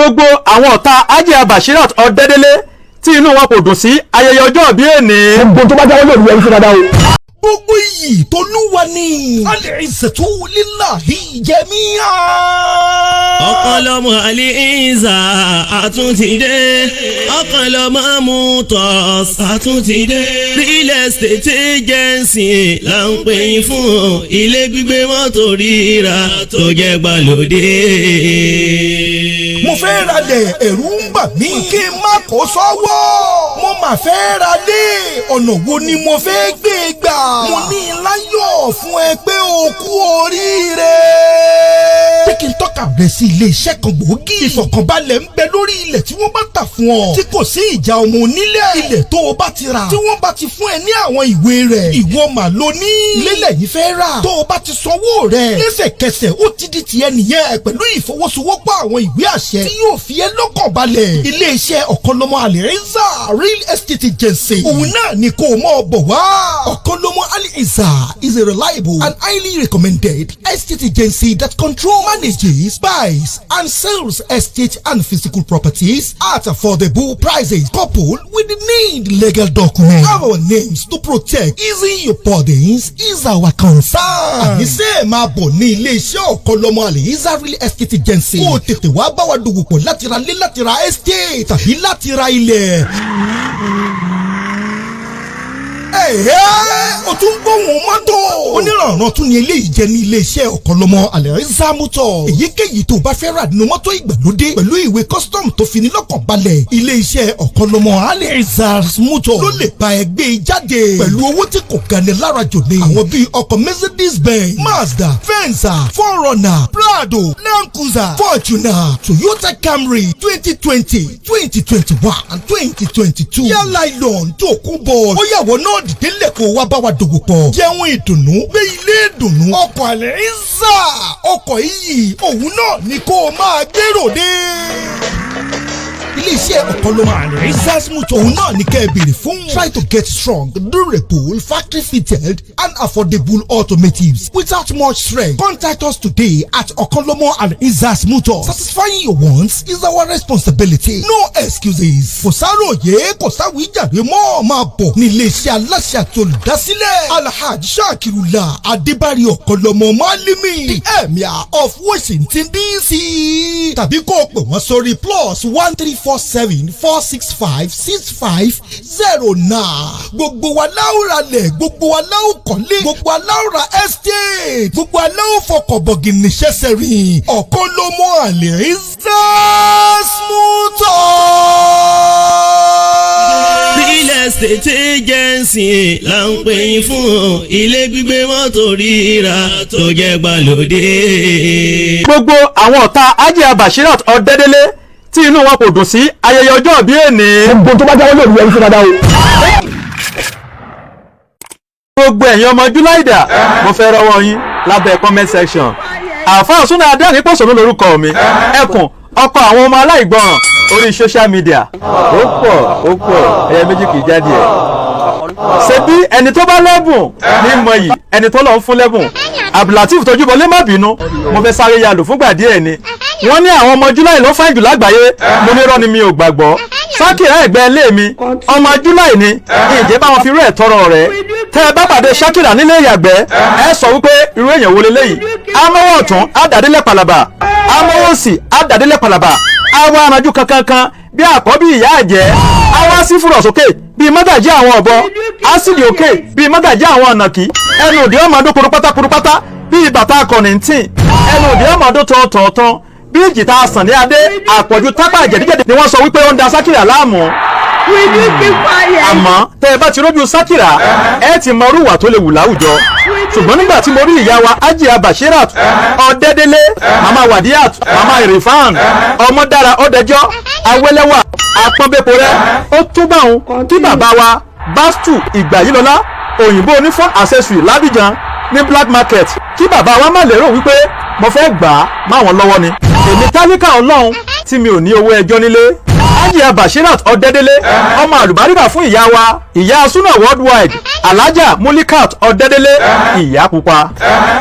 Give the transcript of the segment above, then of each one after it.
gbogbo àwọn ọ̀tá Hajiya Bashirat Ọ̀dẹ́dẹ́lé tí inú wọn kò dùn sí ayẹyẹ ọjọ́ ìbí èní. gbogbo tó bá jáwé lórí ẹni sí dáadáa o. gbogbo iyì t'Olúwa ni al-izzatu lillahi jami'an. ọ̀kan lọ́mọ Al-Izza àtúntìdé ọ̀kan lọ́mọ Mutos àtúntìdé real estate agency là ń pè yín fún ilé gbígbé mọ́tò rírà tó jẹ́ gbàlódé. mo fẹ́ ralẹ̀ ẹ̀rù ń bà mí kí n má kó sọ́wọ́. mo mà fẹ́ ralẹ̀ ọ̀nà wo ni mo fẹ́ gbé gbà. mo ní láyọ̀ fún ẹ pé o kú oríire. pé kí n tọ́ka rẹ sí ilé-iṣẹ́ kan gbòógì. ìfọ̀kànbalẹ̀ ń bẹ lórí ilẹ̀ tí wọ́n bá tà fún ọ. tí kò sí ìjà ọmọ onílẹ̀. ilẹ̀ tó o bá ti rà. tí wọ́n bá ti fún ẹ ní àwọn ìwé rẹ̀. ìwọ mà ló ní. lélẹ̀ yìí fẹ́ rà. tó o bá ti sanwó rẹ̀. lẹ́sẹ̀kẹsẹ̀ ó ti di tiẹ̀ nìyẹn pẹ̀lú ìfọwọ́sowọ́pọ̀ àwọn ìwé àṣẹ. tí yóò fi ẹ́ lọ́kàn balẹ̀. ilé-iṣẹ́ Ọ̀kanlọ́mọ Al-Izza Real Estate Agency. òun náà ni kò mọ̀ bọ̀ wá. Ọ̀kanlọ́mọ Al-Izza is a reliable and highly recommended estate agency that manages, buys and sells estate and physical properties at affordable prices coupled with the need legal documents. Our names to protect easing your burdens is our concern. Àníṣe máa bọ̀ ní ilé-iṣẹ́ Ọ̀kanlọ́mọ Al-Izza Real Estate Agency. Kó o tètè wá bá wa dòwò pọ̀ láti ra lé láti ra estate tàbí láti ra ilẹ̀. O tún gbóhùn mọ́tò. onírànràn tún ni eléyìí jẹ́ ní iléeṣẹ́ Ọ̀kanlọ́mọ Al-Izza Motors. èyíkéyìí tó bá fẹ́ rà nínú mọ́tò ìgbàlódé pẹ̀lú ìwé custom tó fi ní lọ́kàn balẹ̀. iléeṣẹ́ Ọ̀kanlọ́mọ Al-Izza Motors ló lè bá ẹ gbé jáde pẹ̀lú owó tí kò gani lára jò ní. àwọn bíi ọkọ̀ Mercedes-Benz, Mazda, Venza, 4Runner, Prado, Land Cruiser, Fortuner, Toyota Camry 2020, 2021 and 2022. yálà ìlọ̀n tó kún bọ̀. ó yàwọ̀ náà dìde lẹ́kọ̀ọ́ wá bá wa dòwò pọ̀. jẹun ìdùnnú gbé ilé ìdùnnú. ọkọ̀ Al-Izza ọkọ̀ iyì òun náà ni kó o máa gbèrò dé. iléeṣẹ́ Ọ̀kanlọ́mọ Al-Izza Motors òun náà ni kẹ́ ẹ béèrè fún. Try to get strong, durable, factory fitted and affordable automotives without much stress. Contact us today at Ọ̀kanlọ́mọ Al-Izza Motors. Satisfying your wants is our responsibility. No excuses. kò sáròyé kò sáwìjàre mọ́ máa bọ̀ ní iléeṣẹ́ aláṣẹ àti olùdásílẹ̀ Alhaji Shakirullah Adébárí Ọ̀kanlọ́mọ Malimi, the Emir of Washington DC. tàbí kó o pè wọ́n sórí +13474656509. gbogbo wa láwùrà lẹ̀, gbogbo wa láwùkọ́lé, gbogbo wa láwùrà estate, gbogbo wa láwùfọkọ̀bọ̀gì níṣẹ́ sẹ́rìn. Ọ̀kanlọ́mọ Al-Izza Motors. real estate agency là ń pè yín fún ilé gbígbé mọ́tò rírà tó jẹ́ gbàlódé. gbogbo àwọn ọ̀tá Hajiya Bashirat Ọ̀dẹ́dẹ́lé tí inú wọn kò dùn sí ayẹyẹ ọjọ́ ìbí èní. gbogbo tó bá jáwé lórí ẹni sí dáadáa o. gbogbo ẹ̀yin ọmọ Júláìdà mo fẹ́ rọwọ́ yín lábẹ́ comment section. àfáà Súnà Adéàní Pòṣónú lórúkọ mi. ẹkùn ọkọ àwọn ọmọ aláìgbọràn orí social media. ó pọ̀ ẹyẹ méjì kì í jáde ẹ̀. ṣebí ẹni tó bá lẹ́bùn ní mọ̀yì ẹni tó lọ ń fún lẹ́bùn. Abdulateef Tójúbọlé má bínú mo fẹ́ sáré yalò fúngbà díẹ̀ ni. wọ́n ní àwọn ọmọ July ló fáìn jù lágbàáyé. mo ní irọ́ ni mi ò gbàgbọ́. Ṣakira ẹ̀gbẹ́ ilé mi ọmọ July ni ìjẹ́ báwọn fi rú ẹ̀ tọrọ rẹ̀. tẹ́ ẹ bá pàdé Ṣakira nílé ìyàgbẹ́ ẹ sọ wípé irú èèyàn wo leléyìí. amọ́wọ́ ọ̀tún á dàdílẹ̀ pàlàbà, amọ́wọ́ òsì á dàdílẹ̀ pàlàbà, àwa aranjú kankankan bí àkọ́bí ìyá àjẹ́, àwa sí fúrọ̀ sókè bíi mọ́gàjí àwọn ọ̀bọ, ásìdì òkè bíi mọ́gàjí àwọn ọ̀nàkí, ẹnu òdì ọmọdún kurupátá bíi bàtà kọ̀nìntìn, ẹnu òdì ọmọdún tọ̀ọ̀tọ̀ bí ìjìtá sàn ní adé. àpọ̀jù tápà jẹ̀díjẹ̀dí ni wọ́n sọ wípé ó ń da Ṣakira láàmú. àmọ́ tẹ́ ẹ bá ti rójú Ṣakira ẹ ti mọ irú ìwà tó lè wù láwùjọ. ṣùgbọ́n nígbà tí mo rí ìyá wa Hajiya Bashirat Ọ̀dẹ́dẹ́lé, màmá Wadiat, màmá Irifan, Ọmọdára Ọ̀dẹ́jọ́, Awẹ́lẹ́wà, Apọ́nbẹ́pọ̀rẹ́, ó tún bá òun kí bàbá wa Bastu Ìgbàyílọ́lá òyìnbó onífọ́n accessory l'Abidjan ní black market kí bàbá wa má lérò wípé mo fẹ́ gbà á máwọn lọ́wọ́ ni. èmi tálíkà Ọlọ́run tí mi ò ní owó ẹjọ́ nílé. Hajiya Bashirat Ọ̀dẹ́dẹ́lé ọmọ àlùbáríkà fún ìyá wa ìyá Suna worldwide Alhaja Mulikat Ọ̀dẹ́dẹ́lé ìyá pupa.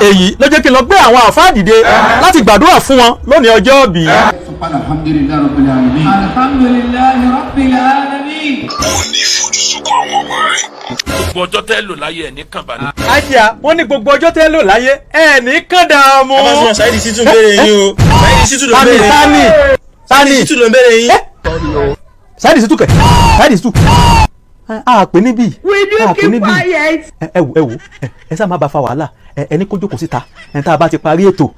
èyí ló jẹ́ kí n lọ gbé àwọn àfáà dìde láti gbàdúrà fún wọn lónìí ọjọ́ bí. alhamdulilayi rabbil alamin. alhamdulilayi rabbil alamin. ó ní ìfojúsùnkún àwọn ọmọ rẹ̀. gbogbo ọjọ́ tẹ́ lò láyé ẹ̀ ní kànbánú. Hajiya wọ́n ní gbogbo ọjọ́ tẹ́ lò láyé ẹ̀ ní kàn dààmú. ẹ bá sọ Saidi Shitu béèrè yín o. Saidi Shitu ló béèrè yín. Saidi Shitu ló béèrè yín. Saidi Shitu kẹ̀ Saidi Shitu. a pè níbí. will you keep quiet. ẹ wò ẹ sá má ba fa wàhálà ẹni kó jókòó síta tá a bá ti parí ètò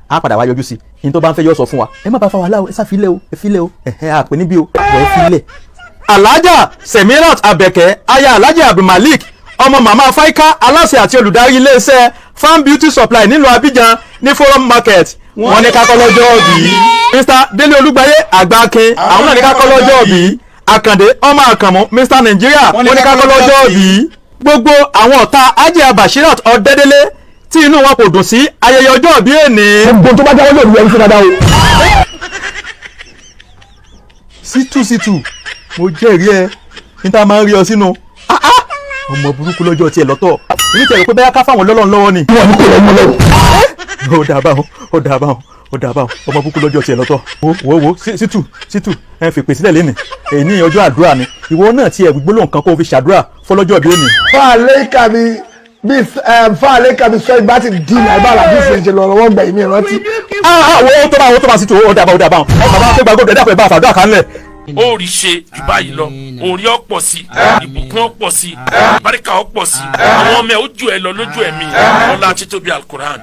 a padà wá yọjú sí i ní tó bá ń fẹ́ yọ sọ fún wa ẹ má ba fa wàhálà o ẹ sá filẹ̀ o ẹ filẹ̀ o a pè níbí o ẹ filẹ̀. Alhaja Semirat Abẹ́kẹ́ aya Alhaji Abdulmalik ọmọ màmá Faika aláṣẹ àti olùdarí iléeṣẹ́ Farm Beauty Supply nílùú Abidjan ní Forum Market wọ́n ní kakọ́ lọ́jọ́ òbí. Mr Délé Olúgbáyé Àgbákin àwọn náà ní kakọ́ lọ́jọ́ òbí. Àkàndé ọmọ Àkànmú Mr Nigeria wọ́n ní kakọ́ lọ́jọ́ òbí. Gbogbo àwọn ọ̀tá Hajiya Bashirat Ọ̀dẹ́dẹ́lé tí inú wọn kò dùn sí ayẹyẹ ọjọ́ òbí èní. gbogbo tó bá jáwọ́ lórí ẹni sí dáadáa o. Shitu mo jẹ́rìí ẹ ní tá a máa ń rí ọ sínú ọmọ burúkú lọ́jọ́ tiẹ̀ lọ́tọ̀ èyí tẹ̀lé pé bẹ́ẹ̀ ká fáwọn lọ́lọ́run lọ́wọ́ ni. wọ́n ní kò lọ́mọ lọ́wọ́. ó dà báwọn ọmọ burúkú lọ́jọ́ tiẹ̀ lọ́tọ̀ wo Shitu ẹ fèpè sílẹ̀ lẹ́nìí èyí ní ọjọ́ àdúrà ni ìwọ náà tiẹ̀ gbólóhùn kan kó o fi ṣàdúrà fọlọ́jọ́ bí òní. fáàlẹ́ kàbí sọ ìgbà tí dín náà ibà làbí ìṣẹ̀ṣẹ̀ lọ́rọ̀ wọ́n gbà ìmí ìrántí. wo tó bá Shitu ó dà báwọn bàbá fẹ́ gbàgbọ́ ẹ̀dá pẹ̀ bá àfàdúrà kan lẹ̀. ó rí ṣe jù báyìí lọ orí ọ̀pọ̀ sí ìbùkún ọ̀pọ̀ sí àbáríkà ọ̀pọ̀ sí àwọn ọmọ ẹ̀ ó jù ẹ lọ lójú ẹ̀mí ọlá títóbi Al-Qur'an.